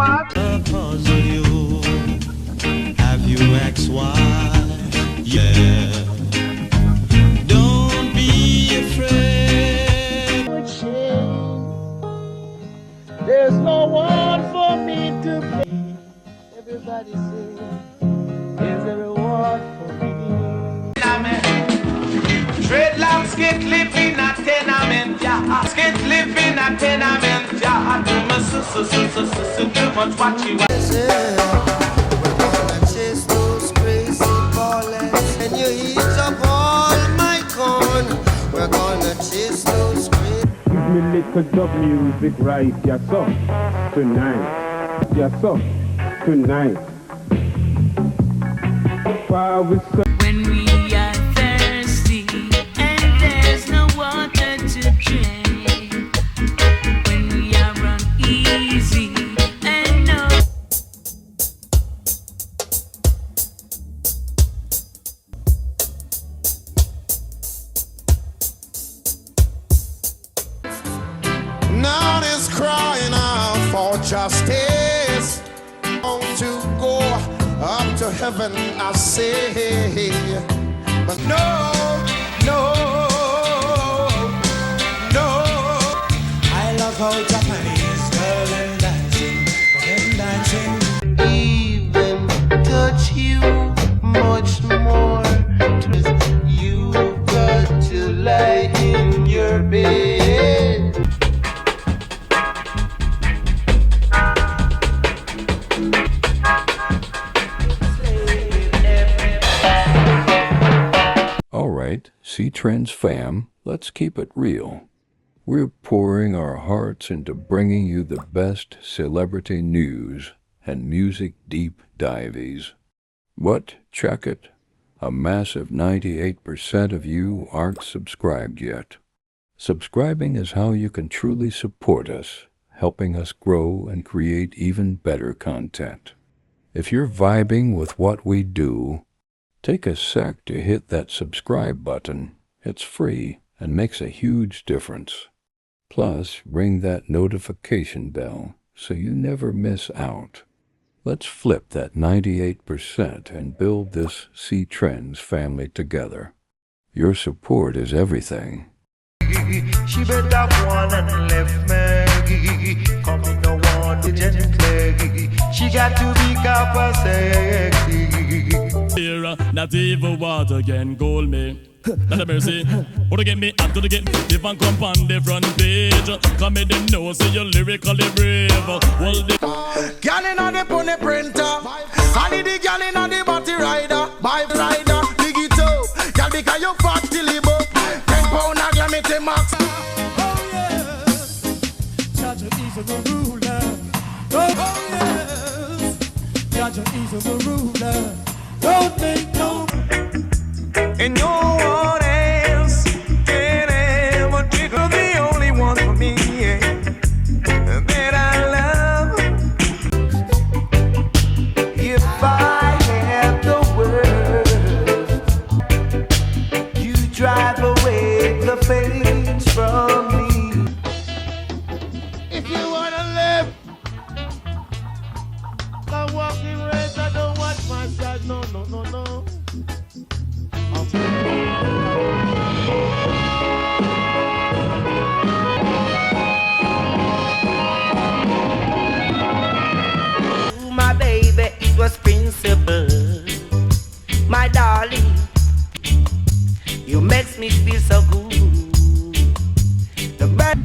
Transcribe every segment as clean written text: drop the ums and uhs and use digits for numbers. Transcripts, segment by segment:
what? Because of you, have you asked why? Yeah. Don't be afraid. There's no one for me to play. Everybody sing. There's a reward for me. Dreadlocks get living a tenement, yeah. Get living a tenement, yeah. Too much what you want. We're gonna chase those crazy ballers, and you heat up all my corn. We're gonna chase those crazy. Give me little dub music right, yes sir, tonight. Yes sir, tonight. While we When we are thirsty and there's no water to drink, when we are uneasy and no. Now is crying out for justice. Want to go up to heaven, I say, but no, no, no. I love how Japanese girl and dancing, and dancing. Even touch you much more. You got to lie in your bed. All right, C-Trends fam, let's keep it real. We're pouring our hearts into bringing you the best celebrity news and music deep dives. What? Check it. A massive 98% of you aren't subscribed yet. Subscribing is how you can truly support us, helping us grow and create even better content. If you're vibing with what we do, take a sec to hit that subscribe button. It's free and makes a huge difference. Plus, ring that notification bell so you never miss out. Let's flip that 98% and build this C-Trends family together. Your support is everything. She better one and left me. Coming no one to gently. She got to be copper sexy. Here, not even water can cool me. Not a mercy. Or to get me up to the get if I come on the front page. Come in the nose, say you're lyrically brave. Hold the Gal inna the pony printer, I need the gal inna the body rider, bike rider, dig it up, gal because you fat till you buck. 10 pound a gal me take max. Oh yes, Jaja is the ruler. Oh yes, Jaja is the ruler. Don't make no. And no one else can ever trigger the only one for me, that I love. If I had the world, you drive away the fate from me. If you wanna live, I'm walking race, I don't watch my side, no, no, no, no. My baby, it was principle. My darling, you makes me feel so good. The bird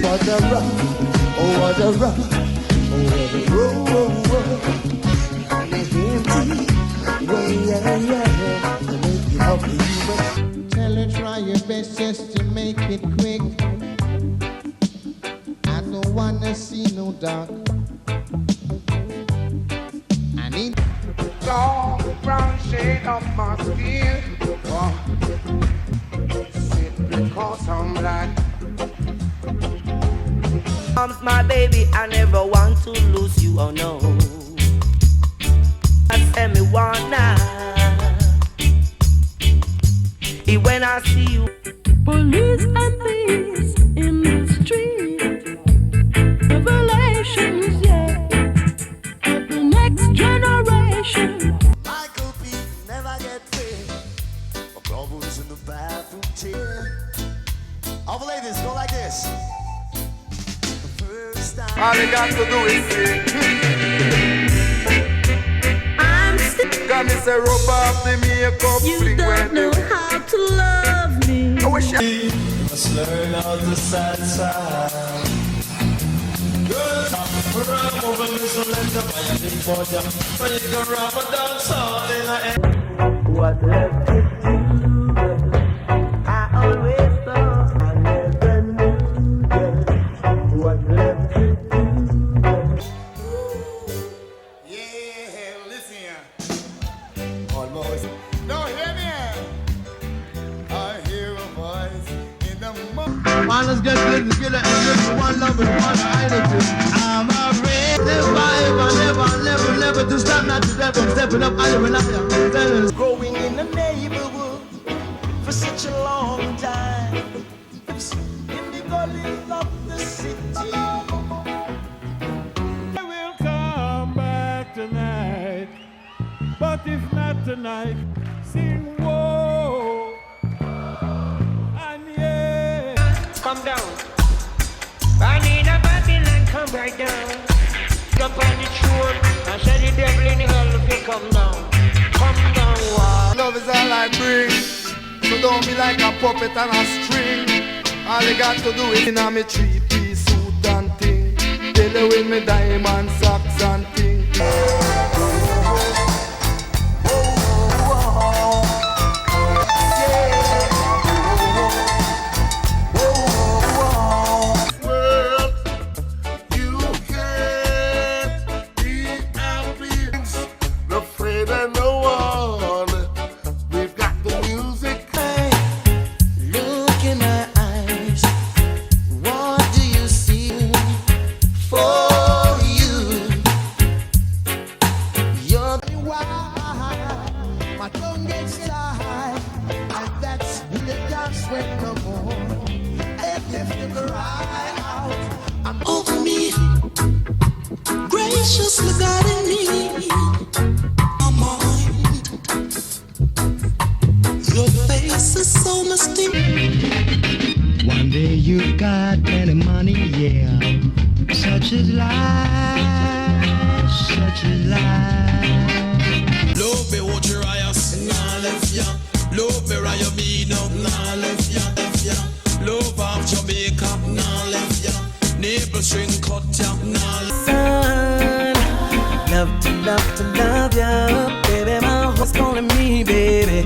what a rock, oh what a rock, oh what a roll, oh, oh, oh. Empty, way, yeah, yeah. of my skin. Oh, simply cause I'm black. Mom's my baby, I never want to lose you, oh no. I say me wanna. When I see you, police and thieves in the street, revelations, yeah, of the next generation. Michael P. never get free. My brother was in the bathroom chair. All the ladies go like this. The first time. All you got to do is sing. I'm still. Got me say rub off the makeup. You don't know how to love me. I wish I Must learn how to sad side. Girl, I'm over this letter by a big boy. But you can rub a dance all in a end. What left to do? I always thought I never knew. What left to do? Yeah, listen here. Almost. No, hear me. I hear a voice in the morning. Man, let's get this together and live for one love and one identity. I'm afraid never to stop, not to step. I'm stepping up, I live and I am. Growing in the neighborhood for such a long time. In the gullies of the city. I will come back tonight, but if not tonight, sing whoa and yeah. Come down. I need a Babylon, come right down. Jump on the throne and say the devil in hell if you come down. Come down, wow. love is all I bring. So don't be like a puppet on a string. All you got to do is in a me 3-piece suit and thing. Tell you with me diamond socks and thing. Graciously guiding me, my mind. Your face is so mysterious. One day you got plenty money, yeah. Such is life, such is life. Love me what you riots, nah left ya. Love me raya me no, nah left ya, left ya. Love of Jamaica, nah left ya. Neighbor string cut ya, nah left ya. Love to love you, baby. My heart's calling me, baby.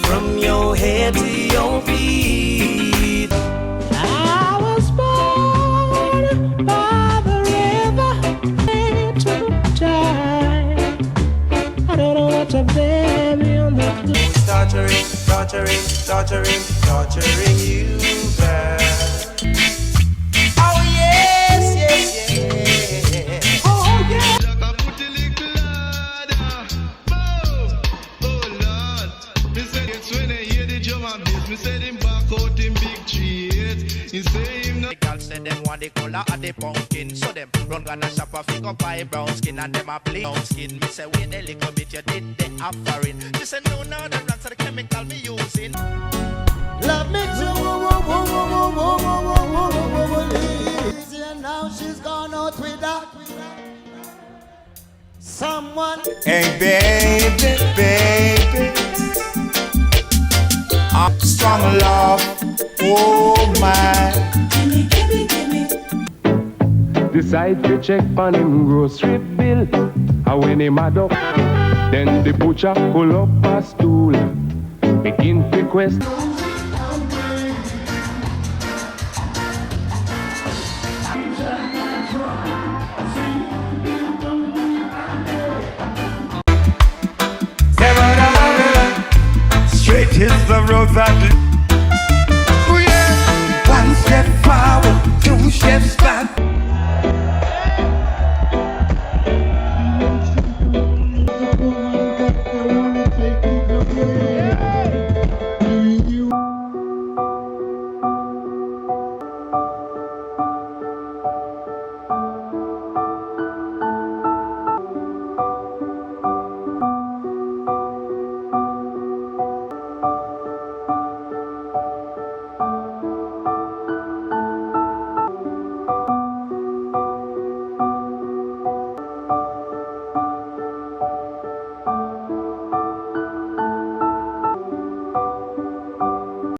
From your head to your feet. I was born by the river to die. I don't know what to baby on the torturing you, girl. Oh yes, yes, yes. Oh yeah. Me say him back out in big trees. He say him not. The girls say them want the color of the pumpkin, so them run gonna shop a figure buy brown skin and them a play brown skin. Me say wait a little bit, you did the offering. She say no, no, the rocks are the chemical me using. Love me too. And now she's gone out with that. Someone. Hey baby, baby. Strong love, oh my. Decide to check on him grocery bill. And when he mad up, then the butcher pull up a stool. Begin to quest. 'tis the road that oh yeah. One step forward, two steps back.